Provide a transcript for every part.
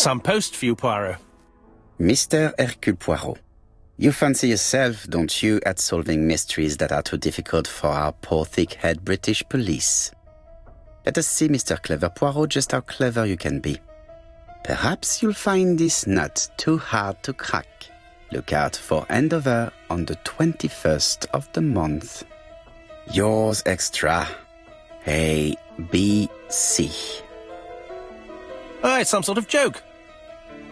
Some post for you, Poirot. Mr. Hercule Poirot, you fancy yourself, don't you, at solving mysteries that are too difficult for our poor thick-head British police? Let us see, Mr. Clever Poirot, just how clever you can be. Perhaps you'll find this nut too hard to crack. Look out for handover on the 21st of the month. Yours extra, A, B, C. Oh, it's some sort of joke.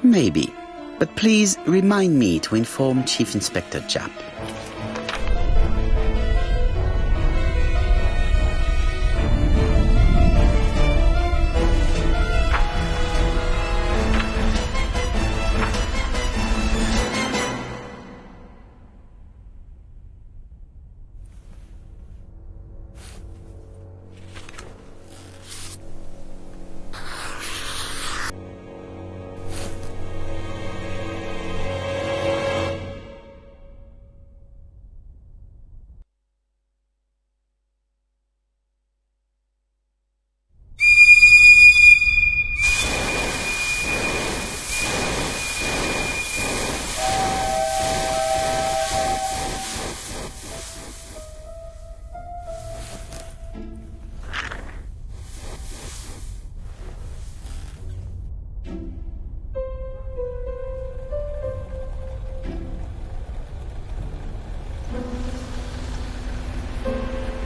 Maybe, but please remind me to inform Chief Inspector Japp.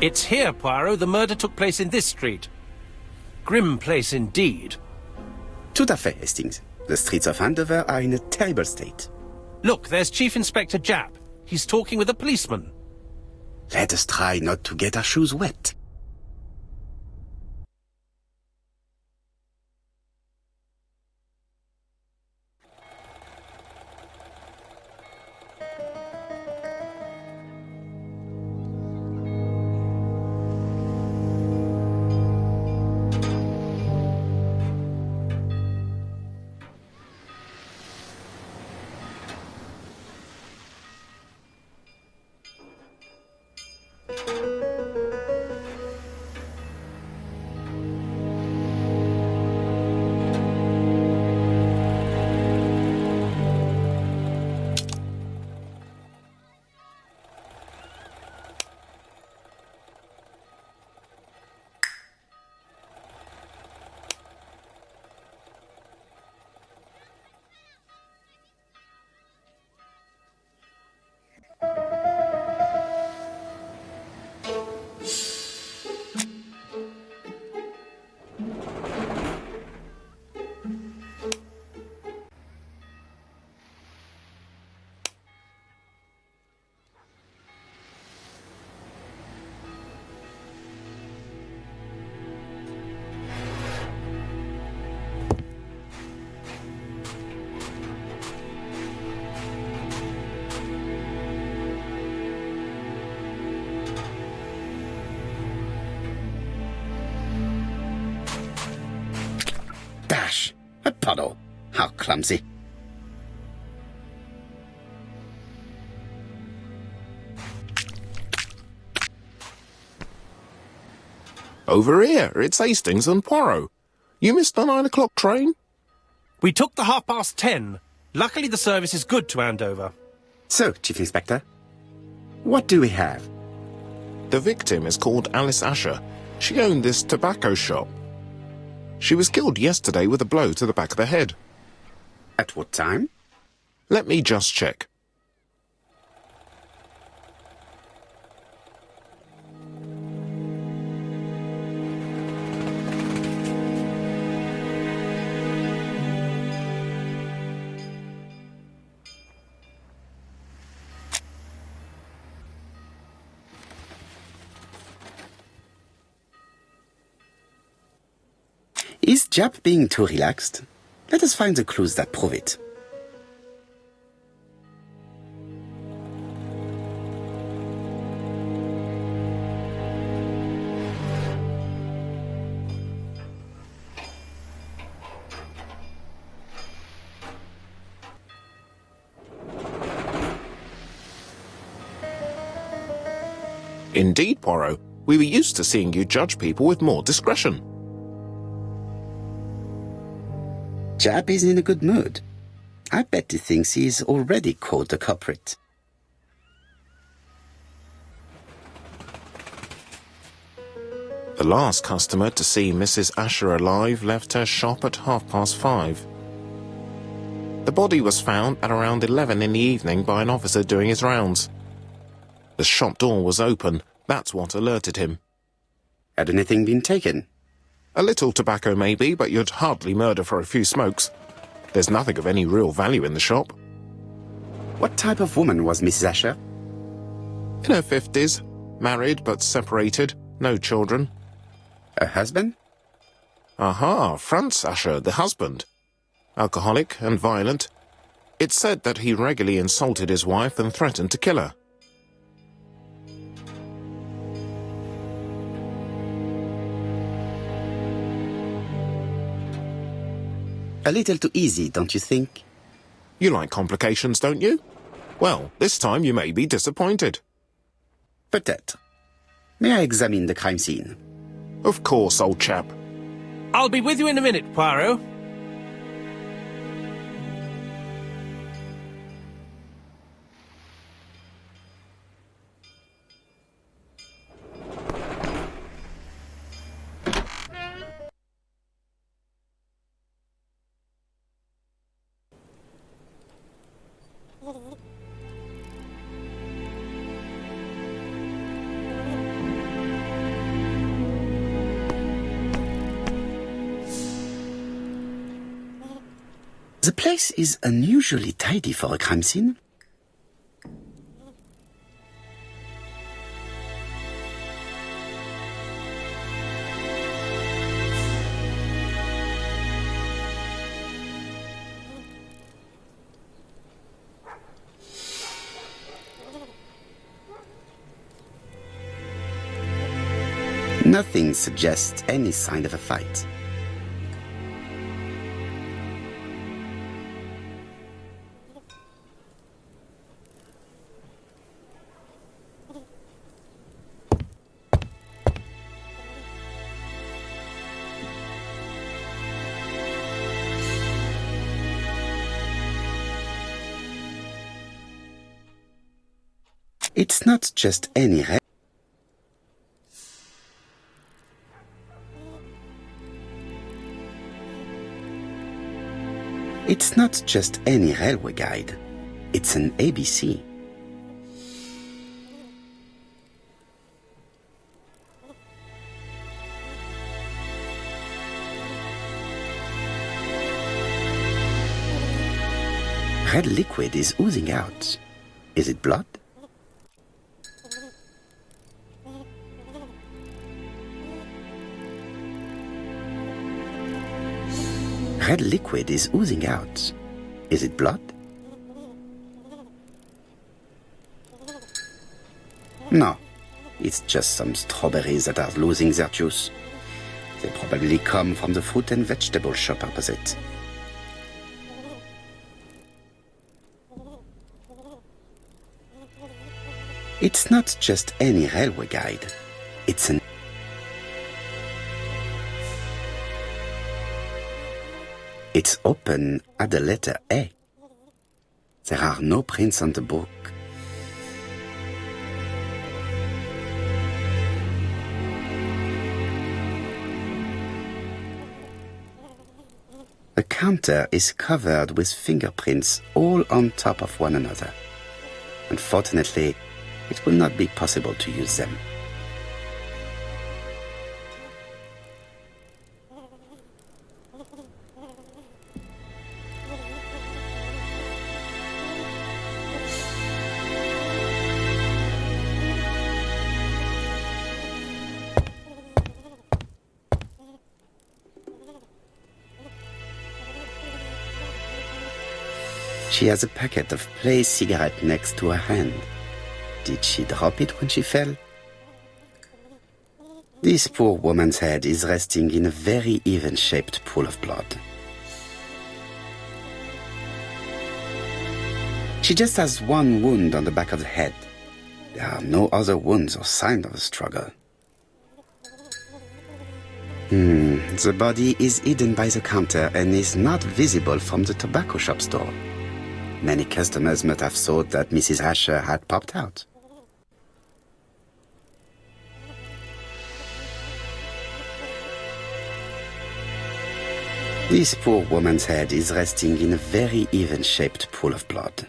It's here, Poirot. The murder took place in this street. Grim place indeed. Tout à fait, Hastings. The streets of Andover are in a terrible state. Look, there's Chief Inspector Japp. He's talking with a policeman. Let us try not to get our shoes wet. Dash! A puddle! How clumsy! Over here, it's Hastings and Poirot. You missed the 9 o'clock train? We took the 10:30. Luckily the service is good to Andover. So, Chief Inspector, what do we have? The victim is called Alice Asher. She owned this tobacco shop. She was killed yesterday with a blow to the back of the head. At what time? Let me just check. Is Japp being too relaxed? Let us find the clues that prove it. Indeed, Poirot. We were used to seeing you judge people with more discretion. Jab is in a good mood. I bet he thinks he's already caught the culprit. The last customer to see Mrs. Asher alive left her shop at 5:30. The body was found at around 11 in the evening by an officer doing his rounds. The shop door was open. That's what alerted him. Had anything been taken? A little tobacco maybe, but you'd hardly murder for a few smokes. There's nothing of any real value in the shop. What type of woman was Mrs. Asher? In her 50s, married but separated, no children. Her husband? Aha, Franz Asher, the husband. Alcoholic and violent. It's said that he regularly insulted his wife and threatened to kill her. A little too easy, don't you think? You like complications, don't you? Well, this time you may be disappointed. Peut-être. May I examine the crime scene? Of course, old chap. I'll be with you in a minute, Poirot. The place is unusually tidy for a crime scene. Nothing suggests any sign of a fight. It's not just any It's not just any railway guide. It's an ABC. Red liquid is oozing out. Is it blood? Red liquid is oozing out. Is it blood? No, it's just some strawberries that are losing their juice. They probably come from the fruit and vegetable shop opposite. It's not just any railway guide. It's an It's open at the letter A. There are no prints on the book. The counter is covered with fingerprints all on top of one another. Unfortunately, it will not be possible to use them. She has a packet of Play cigarette next to her hand. Did she drop it when she fell? This poor woman's head is resting in a very even-shaped pool of blood. She just has one wound on the back of the head. There are no other wounds or signs of a struggle. The body is hidden by the counter and is not visible from the tobacco shop store. Many customers must have thought that Mrs. Asher had popped out. This poor woman's head is resting in a very even-shaped pool of blood.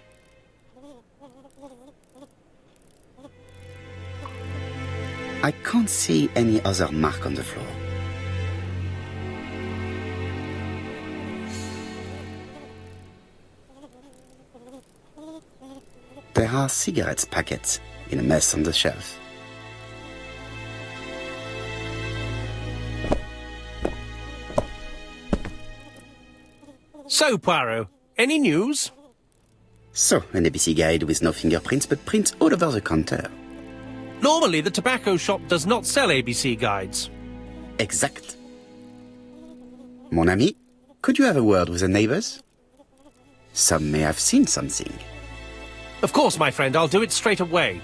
I can't see any other mark on the floor. There are cigarette packets in a mess on the shelf. So, Poirot, any news? So, an ABC guide with no fingerprints but prints all over the counter. Normally, the tobacco shop does not sell ABC guides. Exact. Mon ami, could you have a word with the neighbors? Some may have seen something. Of course, my friend, I'll do it straight away.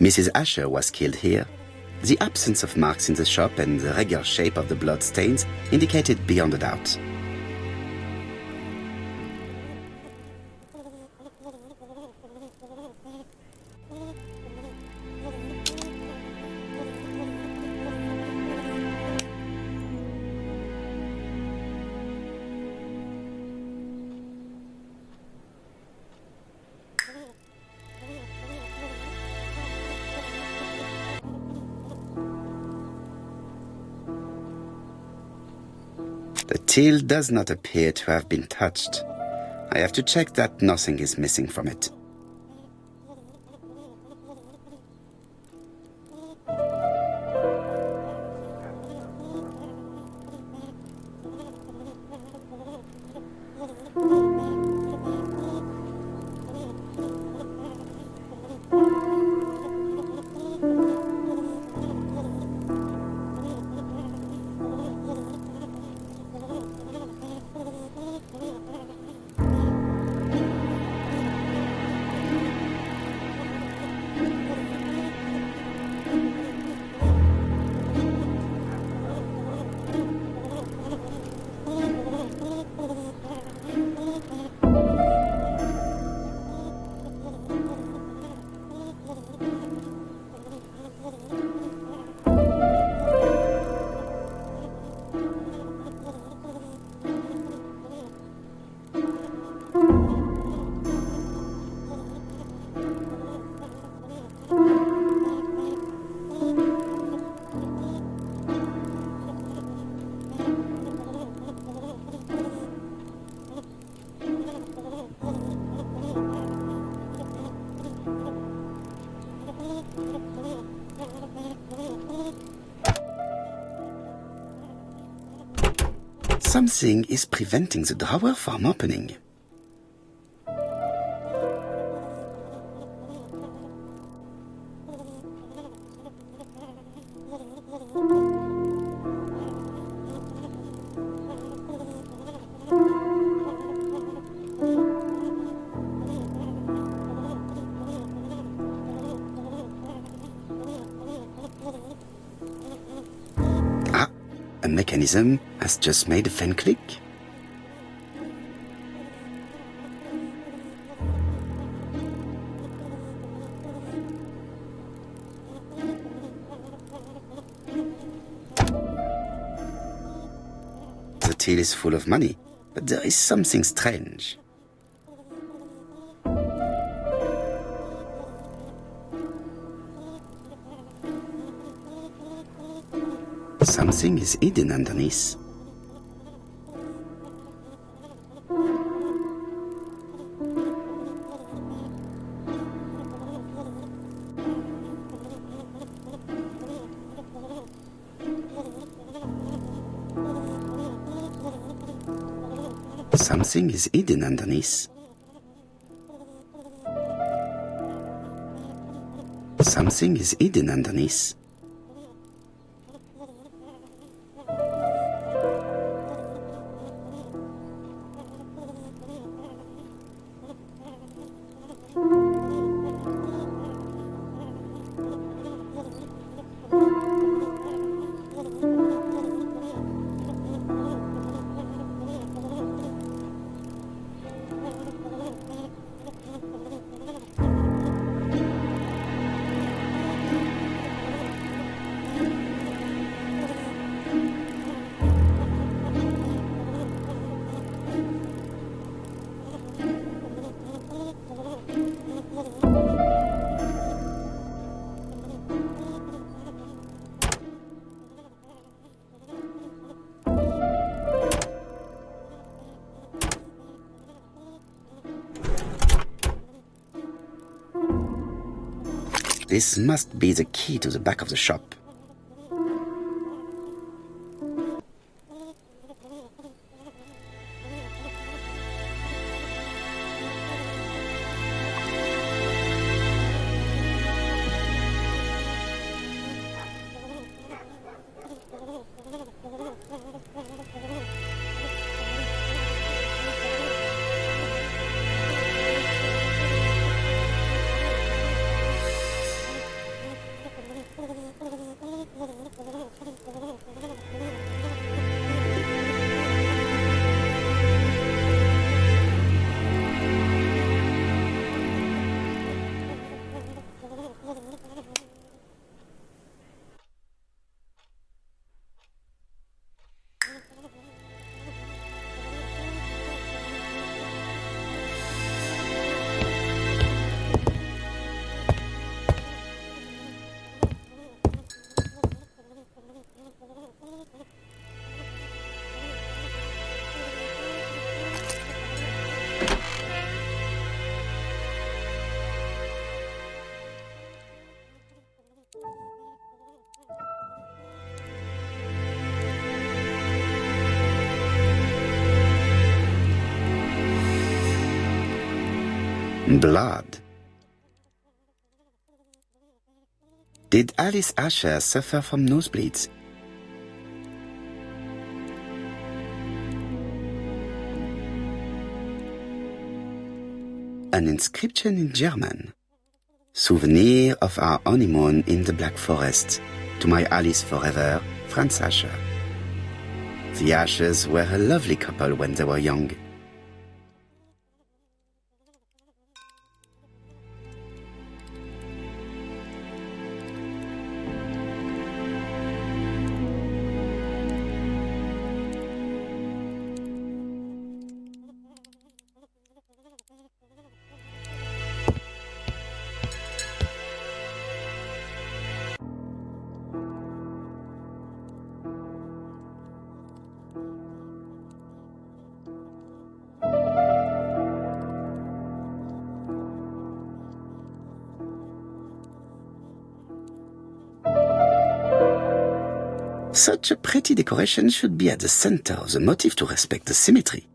Mrs. Asher was killed here. The absence of marks in the shop and the regular shape of the blood stains indicated beyond a doubt. The till does not appear to have been touched. I have to check that nothing is missing from it. Something is preventing the drawer from opening. A mechanism has just made a fan click. The till is full of money, but there is something strange. Something is hidden underneath. Something is hidden underneath. Something is hidden underneath. This must be the key to the back of the shop. Blood. Did Alice Asher suffer from nosebleeds? An inscription in German. Souvenir of our honeymoon in the Black Forest. To my Alice forever, Franz Asher. The Ashers were a lovely couple when they were young. Such a pretty decoration should be at the center of the motif to respect the symmetry.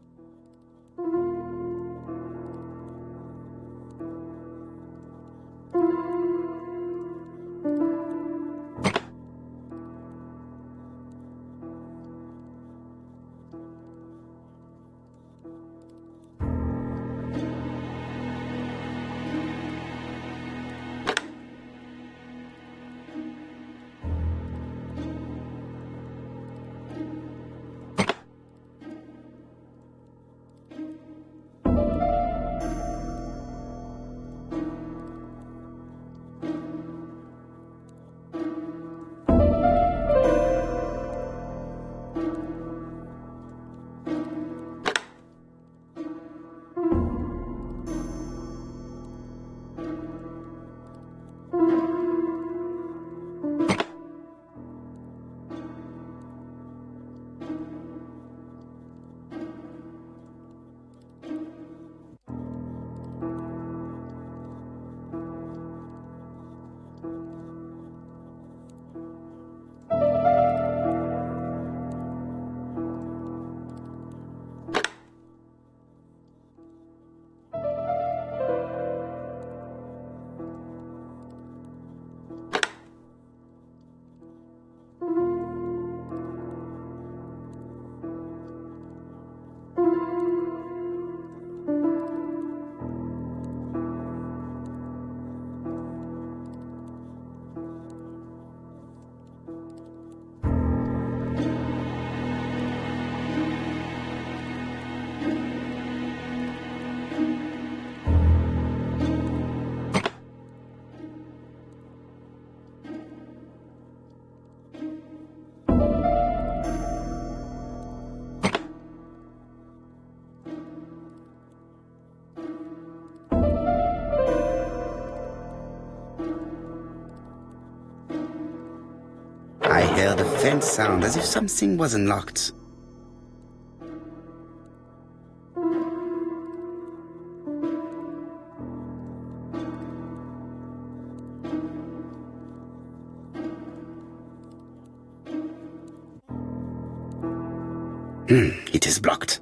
I heard a faint sound as if something was unlocked. It is blocked.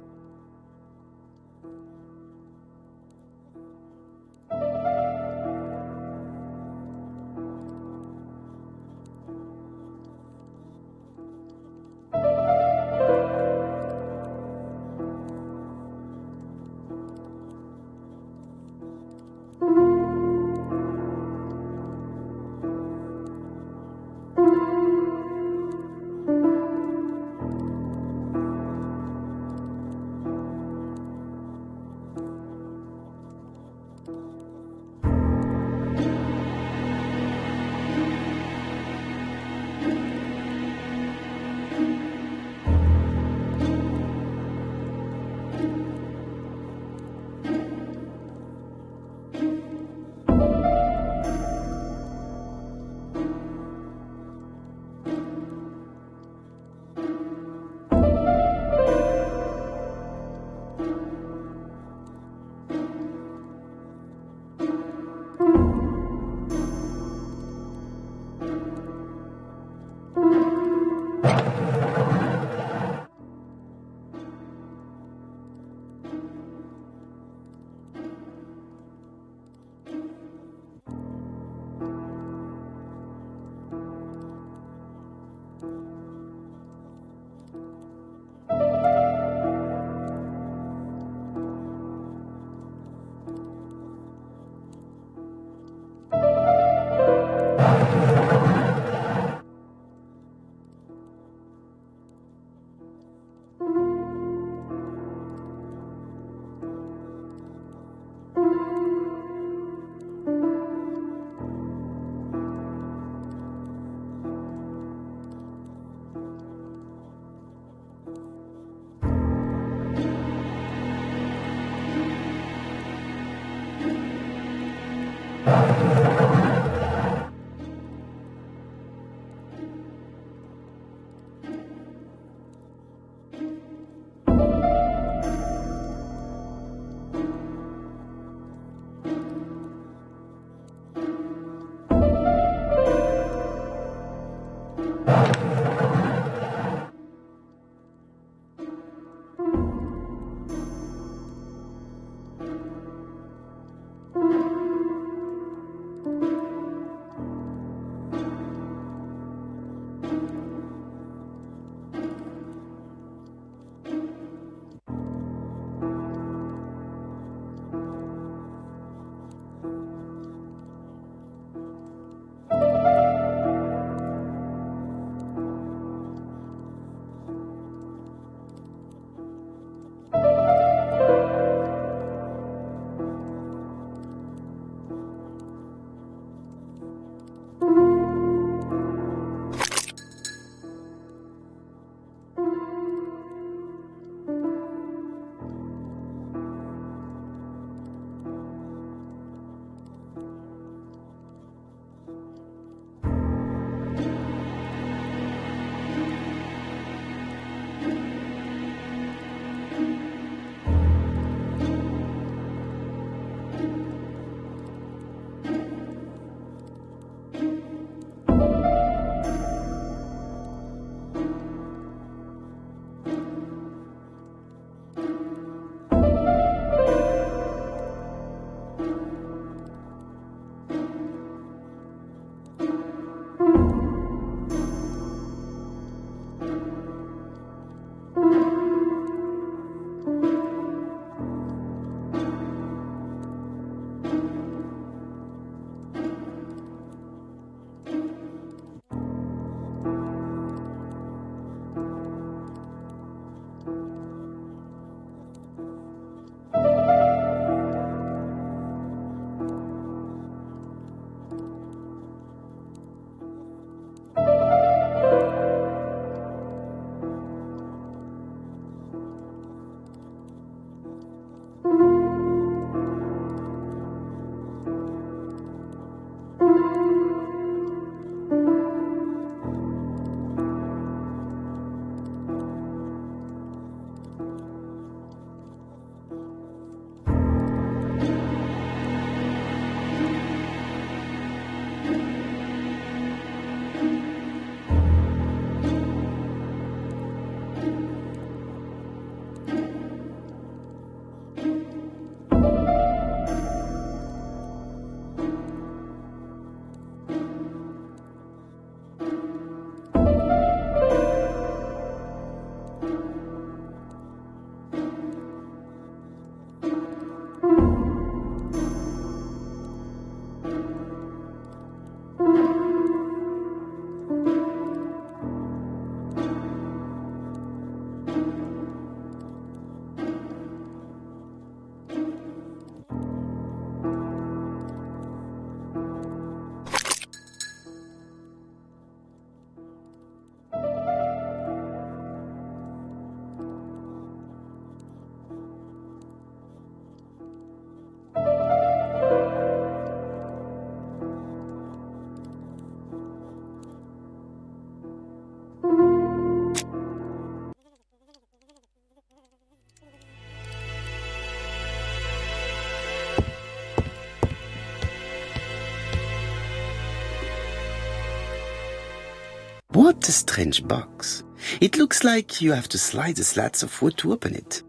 What a strange box. It looks like you have to slide the slats of wood to open it.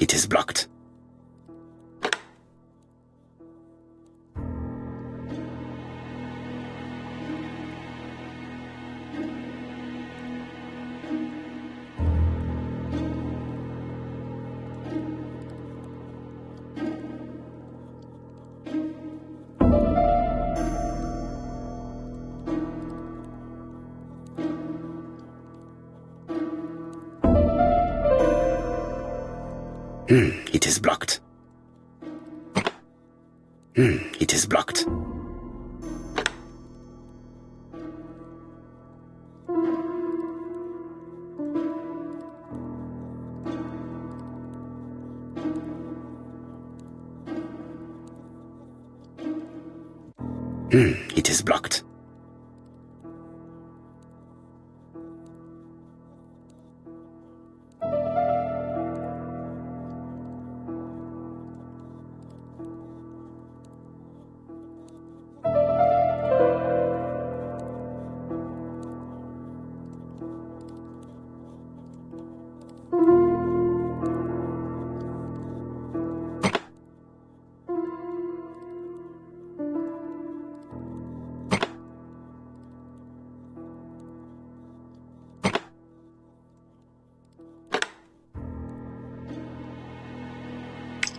It is blocked. It is blocked. It is blocked. It is blocked.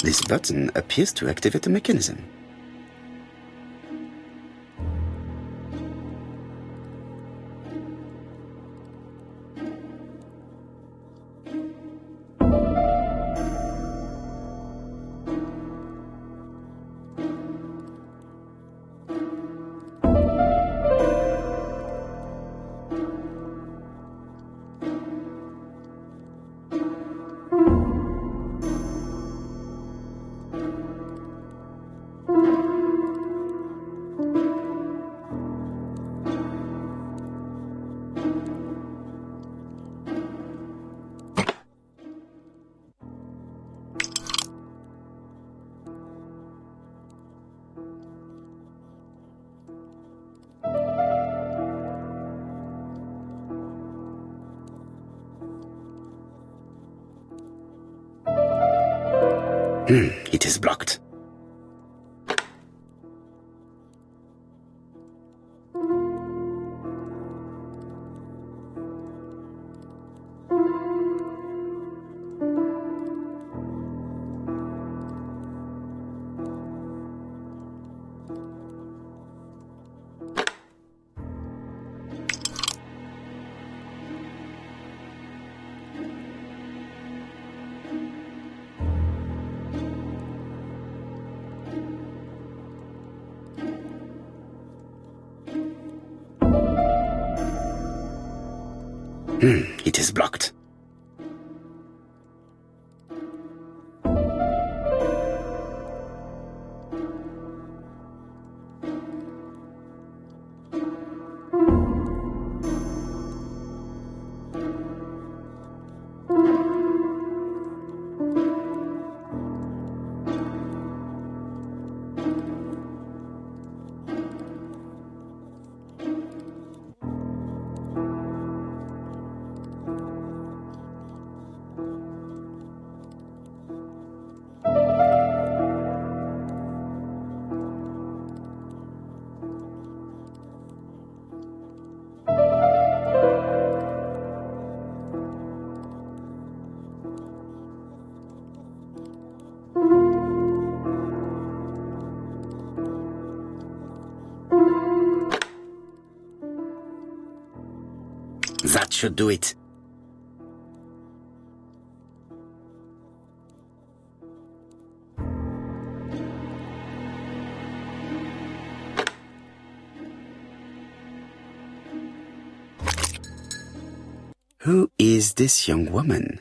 This button appears to activate a mechanism. It is blocked. It is blocked. That should do it. Who is this young woman?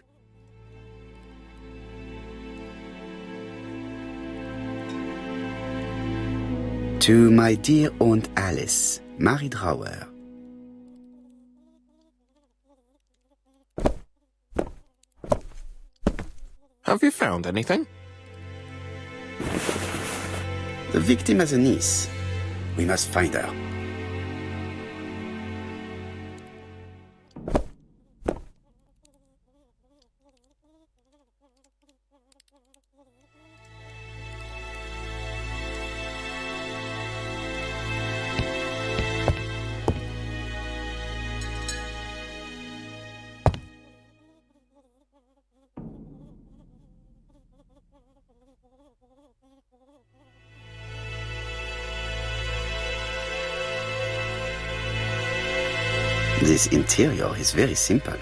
To my dear Aunt Alice, Marie Drower. Have you found anything? The victim has a niece. We must find her. This interior is very simple.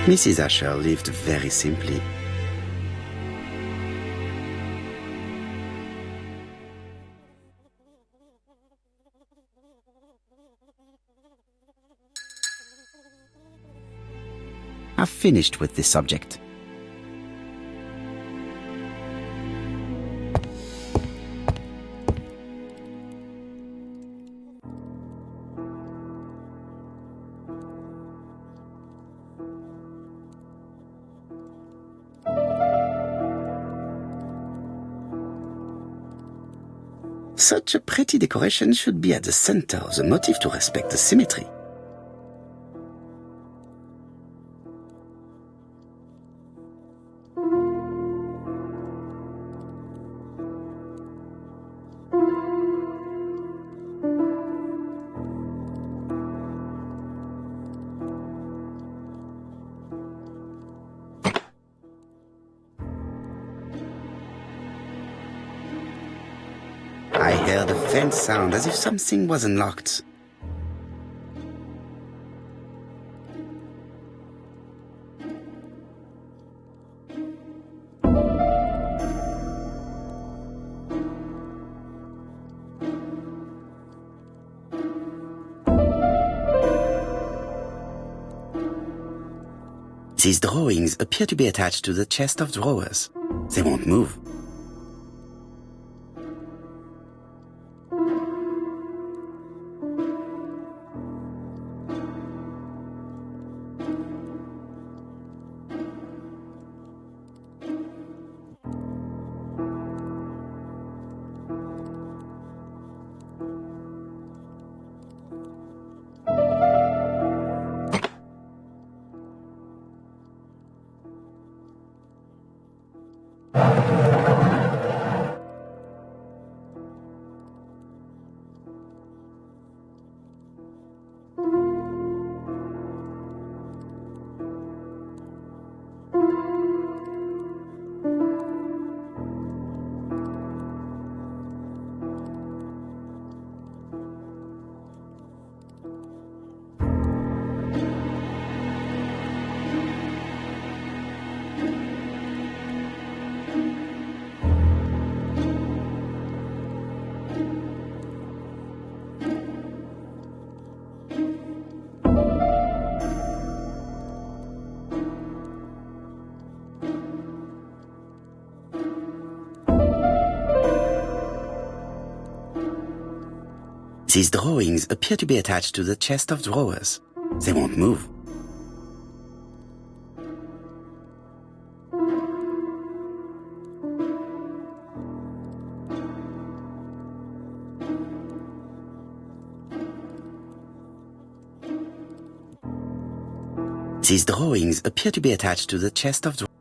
Mrs. Asher lived very simply. I've finished with this subject. Such a pretty decoration should be at the center of the motif to respect the symmetry. I heard a faint sound as if something was unlocked. These drawings appear to be attached to the chest of drawers. They won't move. These drawings appear to be attached to the chest of drawers. They won't move. These drawings appear to be attached to the chest of drawers.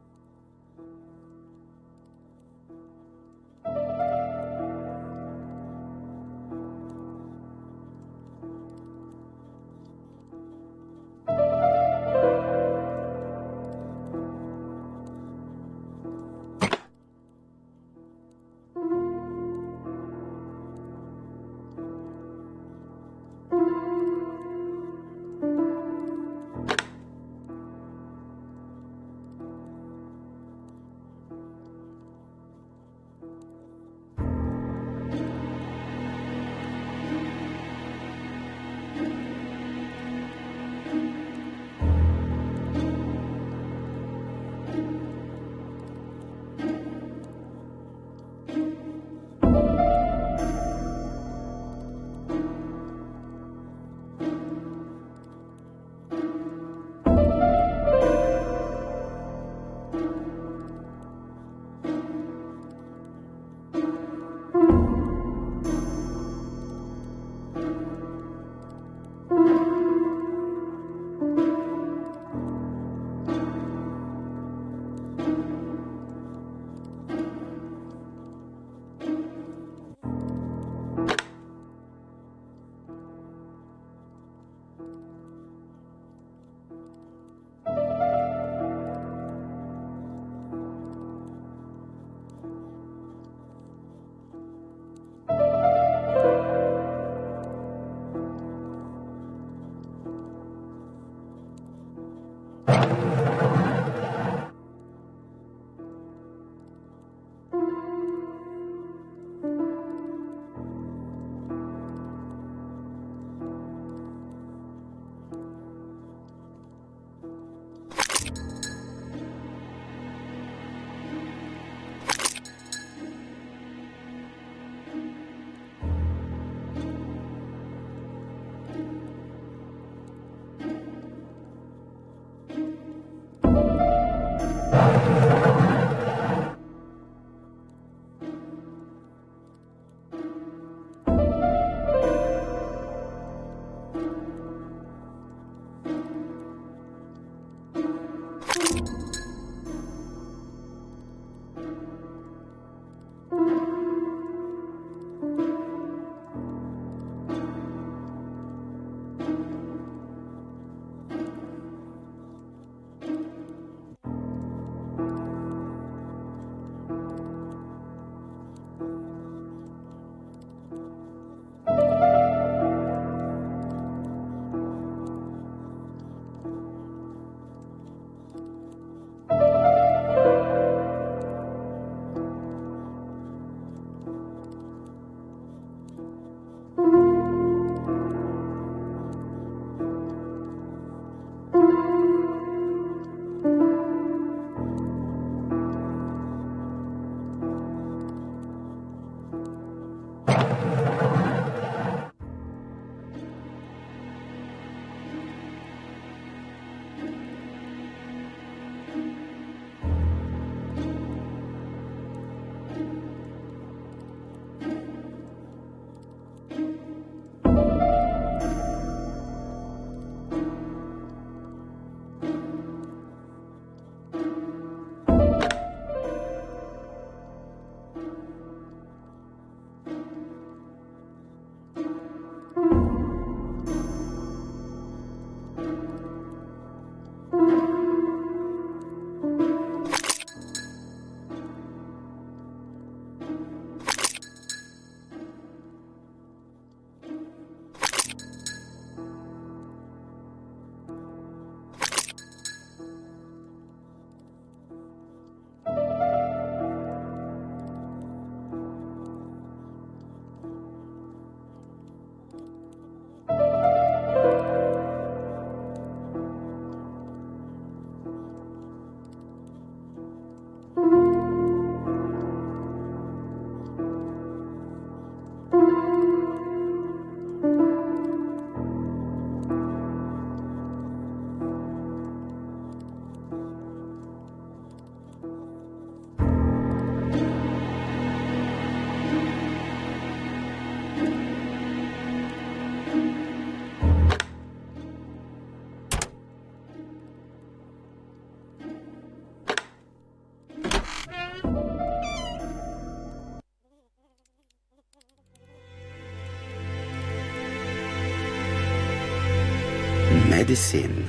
medicine.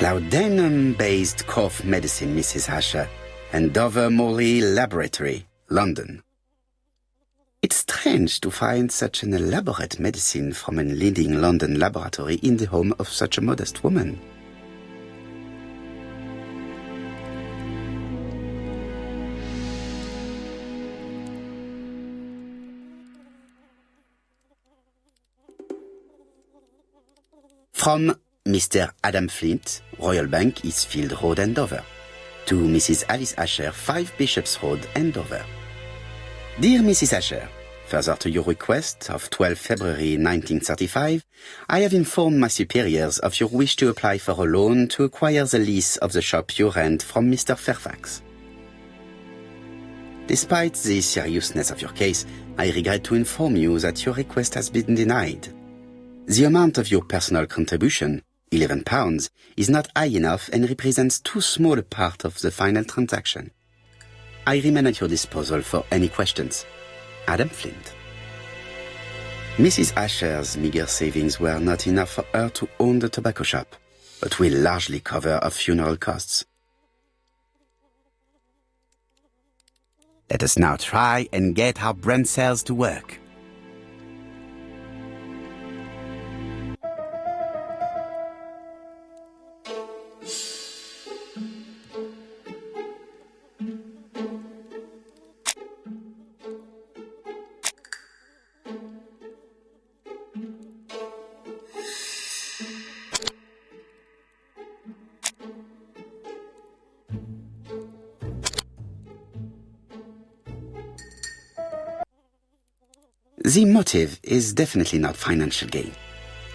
Laudanum-based cough medicine, Mrs. Asher, and Dover Morley Laboratory, London. It's strange to find such an elaborate medicine from a leading London laboratory in the home of such a modest woman. From Mr. Adam Flint, Royal Bank, Eastfield Road, Andover. To Mrs. Alice Asher, 5 Bishops Road, Andover. Dear Mrs. Asher, further to your request of 12 February 1935, I have informed my superiors of your wish to apply for a loan to acquire the lease of the shop you rent from Mr. Fairfax. Despite the seriousness of your case, I regret to inform you that your request has been denied. The amount of your personal contribution, £11, is not high enough and represents too small a part of the final transaction. I remain at your disposal for any questions. Adam Flint. Mrs. Asher's meager savings were not enough for her to own the tobacco shop, but will largely cover her funeral costs. Let us now try and get our brain cells to work. The motive is definitely not financial gain.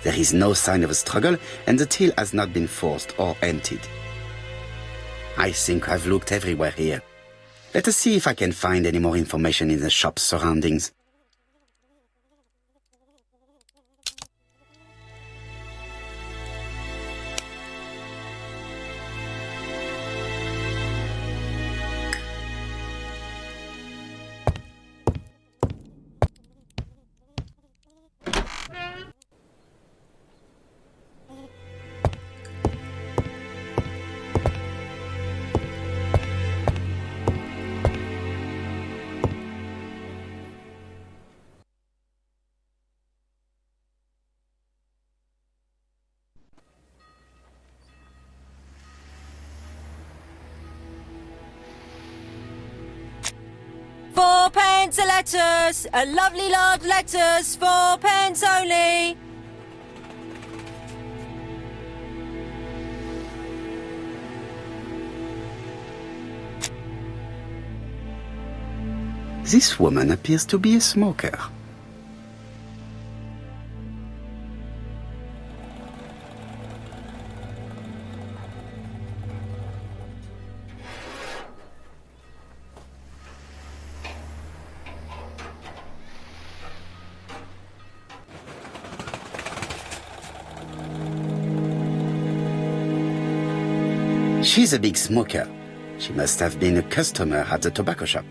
There is no sign of a struggle, and the till has not been forced or emptied. I think I've looked everywhere here. Let us see if I can find any more information in the shop's surroundings. £4 a lettuce, a lovely large lettuce, 4p only. This woman appears to be a smoker. She's a big smoker. She must have been a customer at the tobacco shop.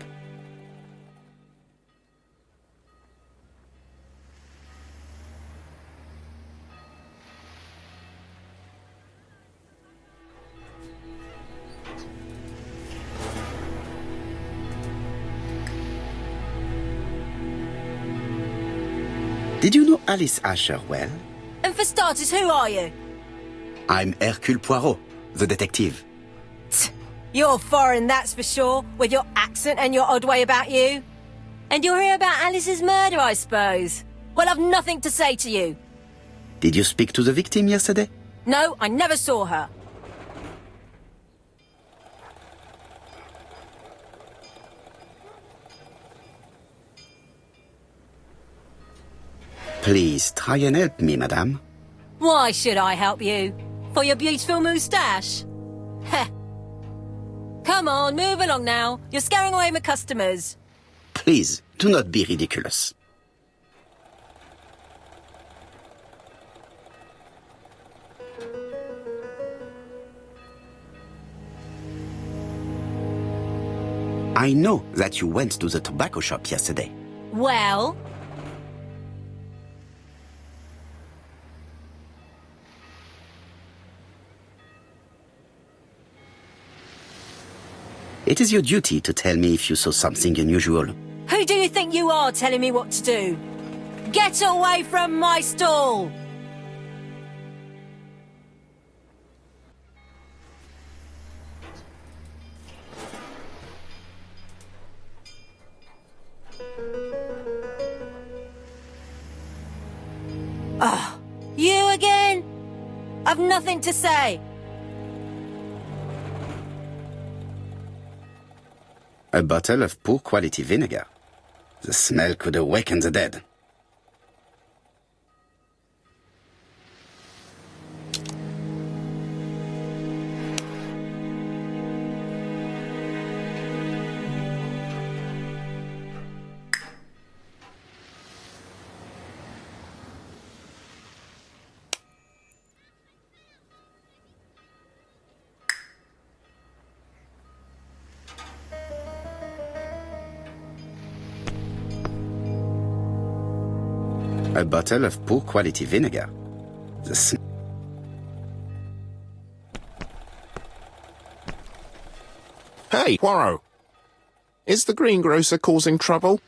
Did you know Alice Asher well? And for starters, who are you? I'm Hercule Poirot, the detective. You're foreign, that's for sure, with your accent and your odd way about you. And you're here about Alice's murder, I suppose. Well, I've nothing to say to you. Did you speak to the victim yesterday? No, I never saw her. Please try and help me, madame. Why should I help you? For your beautiful moustache? Heh. Come on, move along now. You're scaring away my customers. Please, do not be ridiculous. I know that you went to the tobacco shop yesterday. Well? It is your duty to tell me if you saw something unusual. Who do you think you are telling me what to do? Get away from my stall! Oh, you again? I've nothing to say. A bottle of poor quality vinegar. The smell could awaken the dead. A bottle of poor quality vinegar. The Hey, Poirot! Is the greengrocer causing trouble?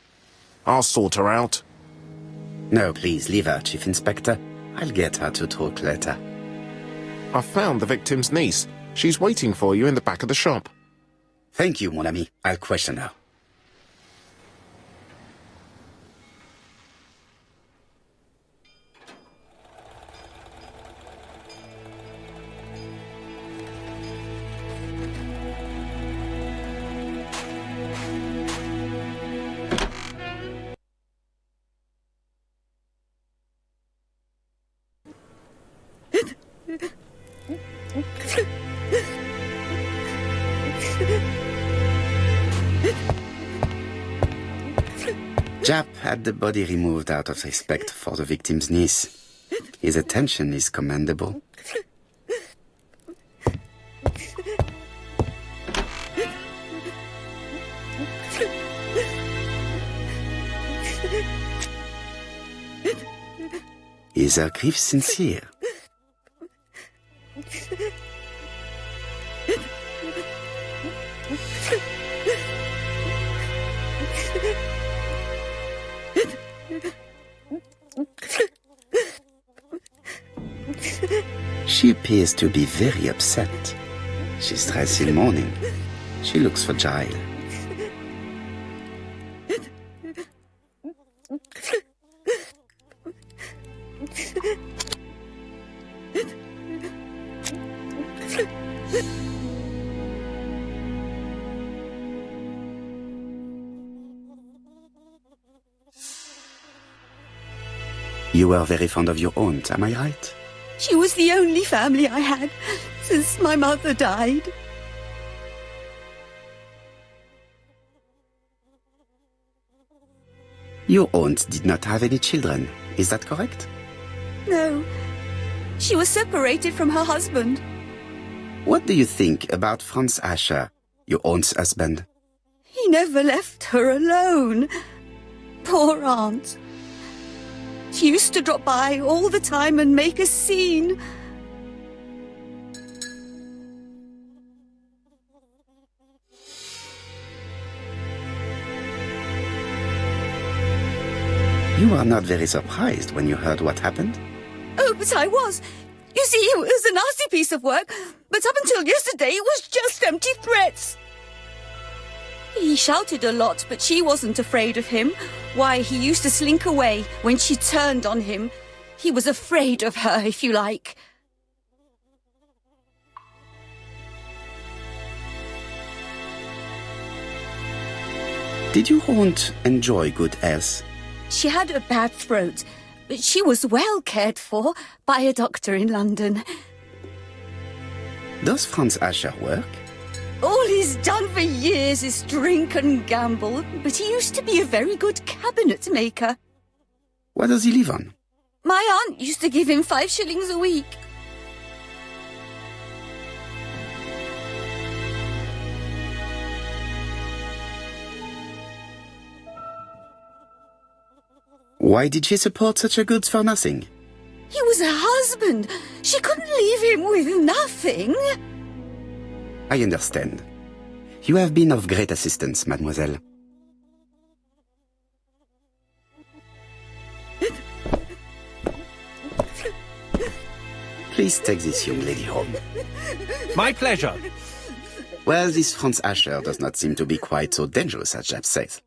I'll sort her out. No, please, leave her, Chief Inspector. I'll get her to talk later. I found the victim's niece. She's waiting for you in the back of the shop. Thank you, mon ami. I'll question her. Jap had the body removed out of respect for the victim's niece. His attention is commendable. Is her grief sincere? She appears to be very upset. She's dressed in mourning. She looks fragile. You were very fond of your aunt, am I right? She was the only family I had since my mother died. Your aunt did not have any children, is that correct? No, she was separated from her husband. What do you think about Franz Asher, your aunt's husband? He never left her alone. Poor aunt. She used to drop by all the time and make a scene. You are not very surprised when you heard what happened? Oh, but I was. You see, it was a nasty piece of work, but up until yesterday it was just empty threats. He shouted a lot, but she wasn't afraid of him. Why, he used to slink away when she turned on him. He was afraid of her, if you like. Did your aunt enjoy good health? She had a bad throat, but she was well cared for by a doctor in London. Does Franz Asher work? All he's done for years is drink and gamble, but he used to be a very good cabinet maker. What does he live on? My aunt used to give him 5 shillings a week. Why did she support such a goods for nothing? He was her husband. She couldn't leave him with nothing. I understand. You have been of great assistance, mademoiselle. Please take this young lady home. My pleasure. Well, this Franz Asher does not seem to be quite so dangerous as Jab says.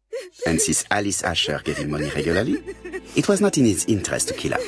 And since Alice Asher gave him money regularly, it was not in his interest to kill her.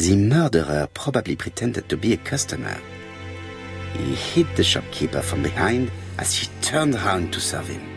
The murderer probably pretended to be a customer. He hit the shopkeeper from behind as she turned around to serve him.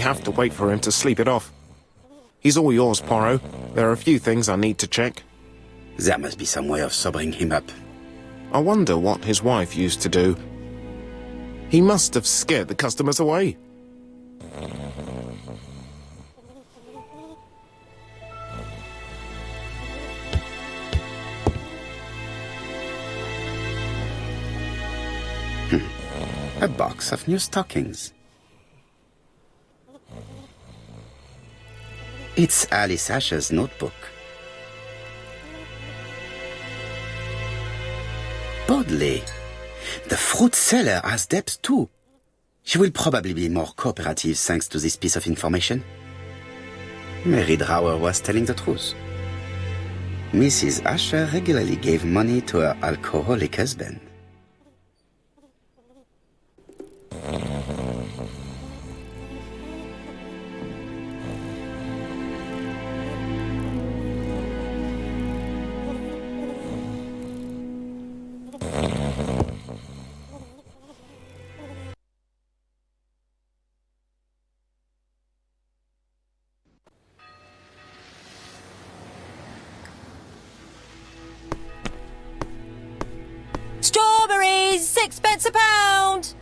have to wait for him to sleep it off. He's all yours, Poirot. There are a few things I need to check. There must be some way of sobering him up. I wonder what his wife used to do. He must have scared the customers away. A box of new stockings. It's Alice Asher's notebook. Bodley. The fruit seller has debts too. She will probably be more cooperative thanks to this piece of information. Mary Drower was telling the truth. Mrs. Asher regularly gave money to her alcoholic husband. Strawberries, 6 pence a pound.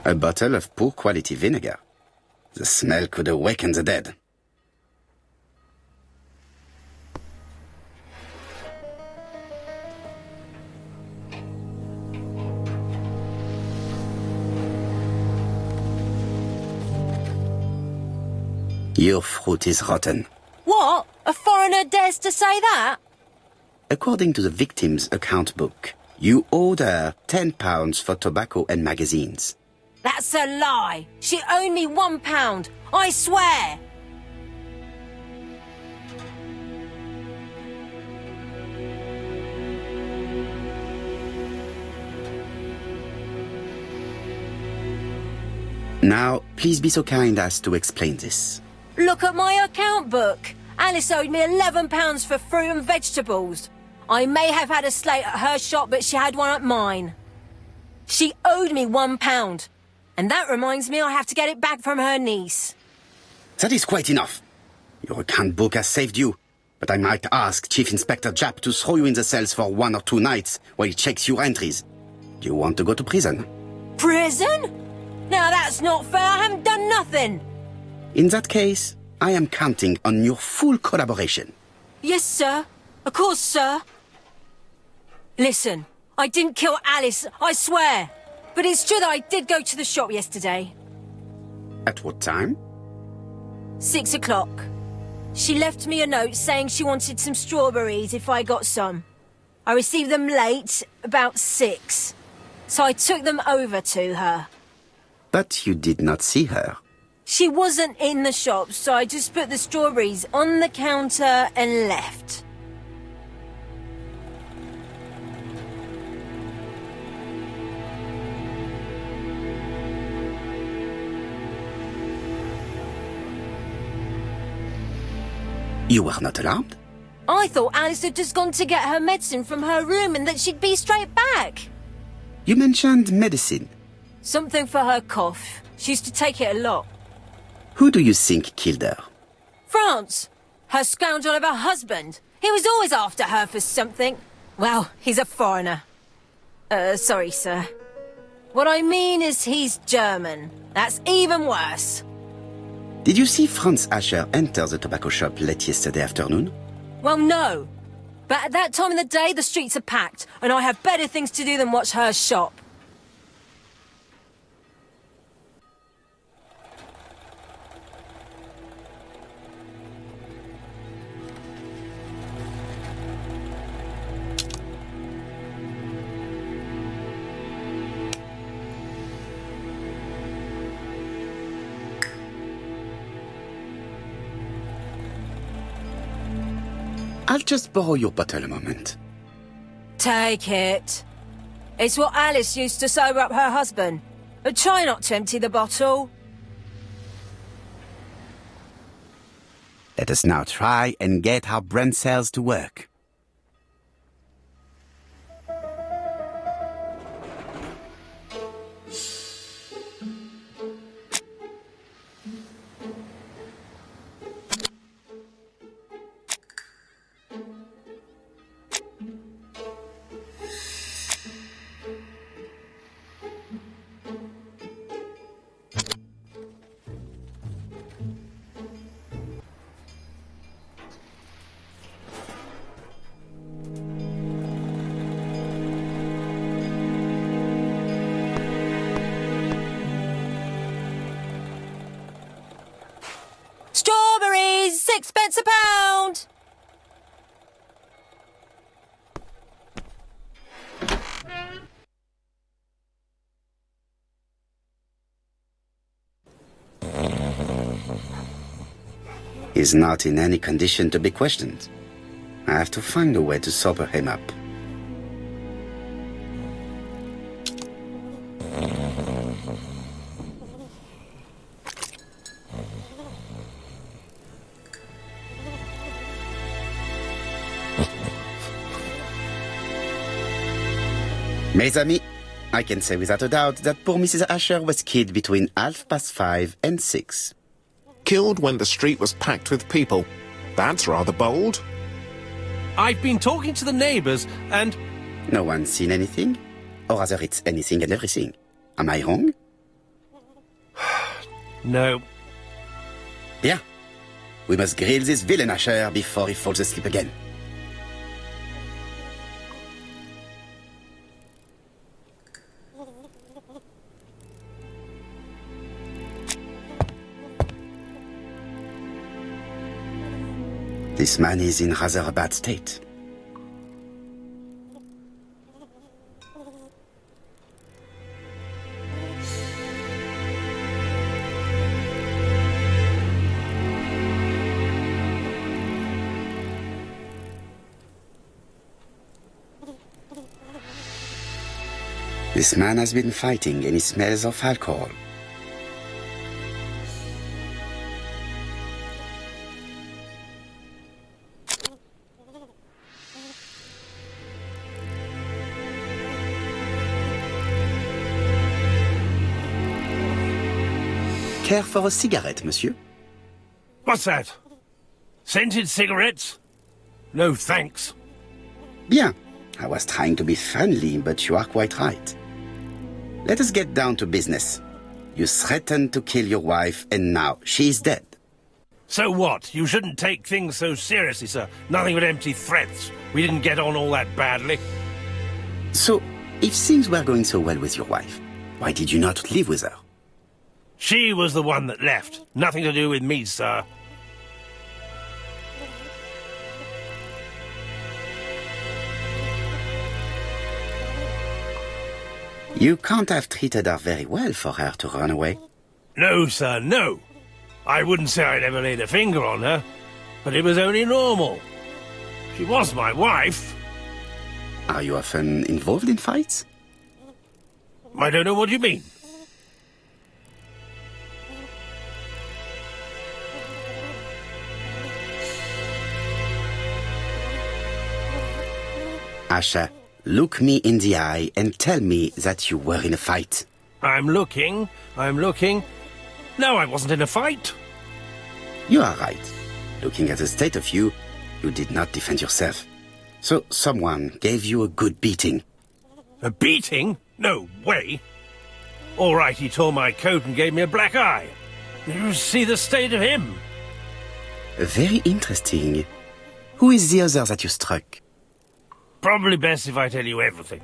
A bottle of poor quality vinegar. The smell could awaken the dead. Your fruit is rotten. What? A foreigner dares to say that? According to the victim's account book, you owed her £10 for tobacco and magazines. That's a lie. She owed me £1, I swear. Now, please be so kind as to explain this. Look at my account book. Alice owed me £11 for fruit and vegetables. I may have had a slate at her shop, but she had one at mine. She owed me £1. And that reminds me I have to get it back from her niece. That is quite enough. Your account book has saved you, but I might ask Chief Inspector Japp to throw you in the cells for 1 or 2 nights while he checks your entries. Do you want to go to prison? Prison? Now that's not fair. I haven't done nothing. In that case, I am counting on your full collaboration. Yes, sir. Of course, sir. Listen, I didn't kill Alice, I swear. But it's true that I did go to the shop yesterday. At what time? 6 o'clock. She left me a note saying she wanted some strawberries if I got some. I received them late, about 6. So I took them over to her. But you did not see her. She wasn't in the shop, so I just put the strawberries on the counter and left. You were not alarmed? I thought Alice had just gone to get her medicine from her room and that she'd be straight back. You mentioned medicine. Something for her cough. She used to take it a lot. Who do you think killed her? France. Her scoundrel of a husband. He was always after her for something. Well, he's a foreigner. Sorry, sir. What I mean is he's German. That's even worse. Did you see Franz Asher enter the tobacco shop late yesterday afternoon? Well, no. But at that time of the day, the streets are packed, and I have better things to do than watch her shop. I'll just borrow your bottle a moment. Take it. It's what Alice used to sober up her husband. But try not to empty the bottle. Let us now try and get our brain cells to work. Strawberries, 6p a pound. He's not in any condition to be questioned. I have to find a way to sober him up. Mes amis, I can say without a doubt that poor Mrs. Asher was killed between 5:30 and 6. Killed when the street was packed with people. That's rather bold. I've been talking to the neighbours and... No one's seen anything? Or rather, it's anything and everything. Am I wrong? No. Bien. We must grill this villain Asher before he falls asleep again. This man is in rather a bad state. This man has been fighting and he smells of alcohol. Care for a cigarette, monsieur? What's that? Scented cigarettes? No, thanks. Bien. I was trying to be friendly, but you are quite right. Let us get down to business. You threatened to kill your wife, and now she is dead. So what? You shouldn't take things so seriously, sir. Nothing but empty threats. We didn't get on all that badly. So, if things were going so well with your wife, why did you not live with her? She was the one that left. Nothing to do with me, sir. You can't have treated her very well for her to run away. No, sir, no. I wouldn't say I'd ever laid a finger on her, but it was only normal. She was my wife. Are you often involved in fights? I don't know what you mean. Asha, look me in the eye and tell me that you were in a fight. I'm looking. No, I wasn't in a fight. You are right. Looking at the state of you, you did not defend yourself. So someone gave you a good beating. A beating? No way. All right, he tore my coat and gave me a black eye. You see the state of him. Very interesting. Who is the other that you struck? Probably best if I tell you everything.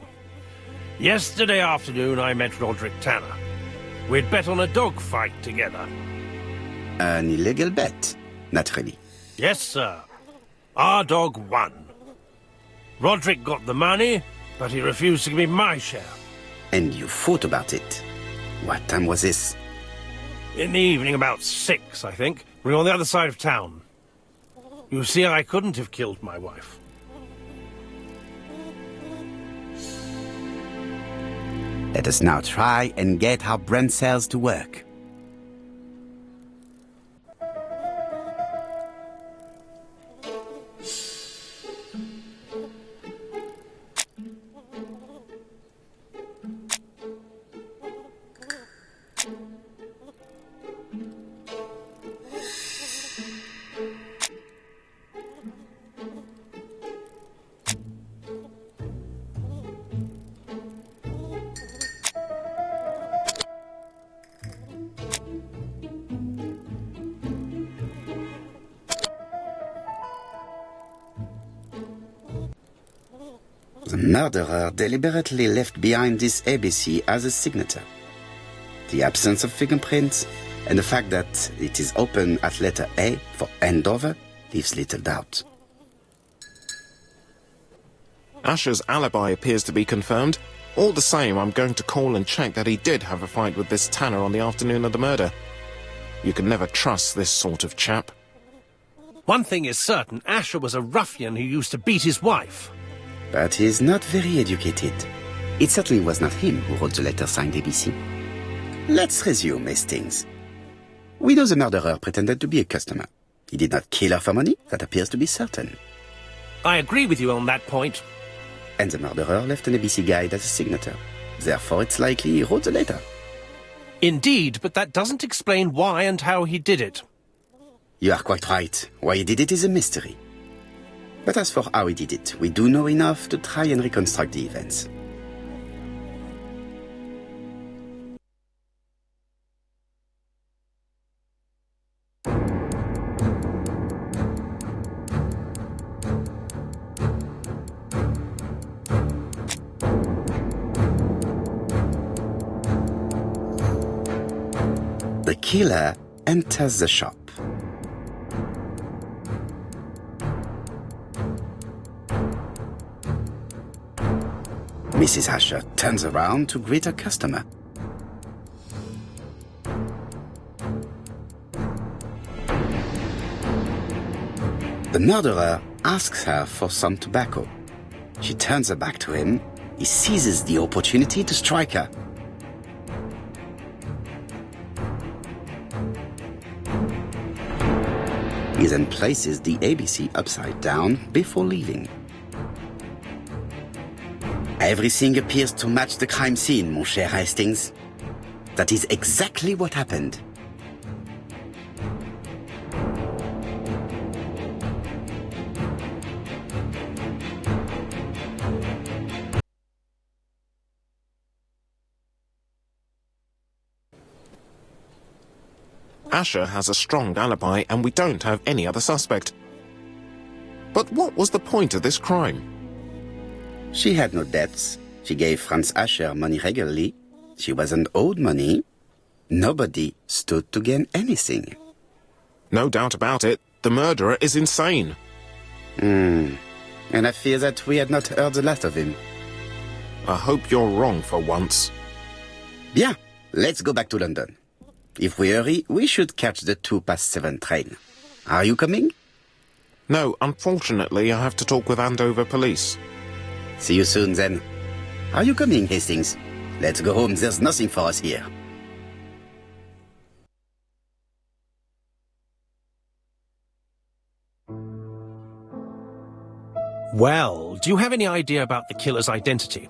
Yesterday afternoon, I met Roderick Tanner. We'd bet on a dog fight together. An illegal bet, naturally. Yes, sir. Our dog won. Roderick got the money, but he refused to give me my share. And you fought about it. What time was this? In the evening, about 6, I think. We were on the other side of town. You see, I couldn't have killed my wife. Let us now try and get our brain cells to work. The murderer deliberately left behind this ABC as a signature. The absence of fingerprints and the fact that it is open at letter A for Andover leaves little doubt. Asher's alibi appears to be confirmed. All the same, I'm going to call and check that he did have a fight with this Tanner on the afternoon of the murder. You can never trust this sort of chap. One thing is certain, Asher was a ruffian who used to beat his wife. But he is not very educated. It certainly was not him who wrote the letter signed ABC. Let's resume, Hastings. We know the murderer pretended to be a customer. He did not kill her for money, that appears to be certain. I agree with you on that point. And the murderer left an ABC guide as a signature. Therefore, it's likely he wrote the letter. Indeed, but that doesn't explain why and how he did it. You are quite right. Why he did it is a mystery. But as for how he did it, we do know enough to try and reconstruct the events. The killer enters the shop. Mrs. Asher turns around to greet her customer. The murderer asks her for some tobacco. She turns her back to him. He seizes the opportunity to strike her. He then places the ABC upside down before leaving. Everything appears to match the crime scene, mon cher Hastings. That is exactly what happened. Asher has a strong alibi and we don't have any other suspect. But what was the point of this crime? She had no debts. She gave Franz Asher money regularly. She wasn't owed money. Nobody stood to gain anything. No doubt about it, the murderer is insane. And I fear that we had not heard the last of him. I hope you're wrong for once. Bien, let's go back to London. If we hurry, we should catch the 7:02 train. Are you coming? No, unfortunately, I have to talk with Andover police. See you soon, then. Are you coming, Hastings? Let's go home. There's nothing for us here. Well, do you have any idea about the killer's identity?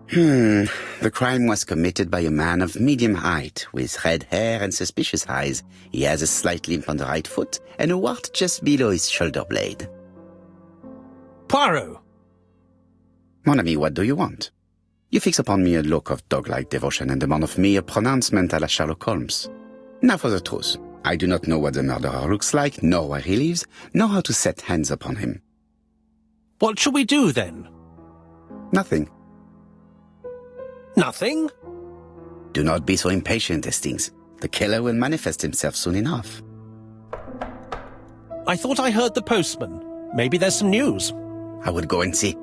The crime was committed by a man of medium height, with red hair and suspicious eyes. He has a slight limp on the right foot and a wart just below his shoulder blade. Poirot! Mon ami, what do you want? You fix upon me a look of dog-like devotion and demand of me a pronouncement à la Sherlock Holmes. Now for the truth. I do not know what the murderer looks like, nor where he lives, nor how to set hands upon him. What shall we do, then? Nothing. Nothing? Do not be so impatient, Hastings. The killer will manifest himself soon enough. I thought I heard the postman. Maybe there's some news. I will go and see.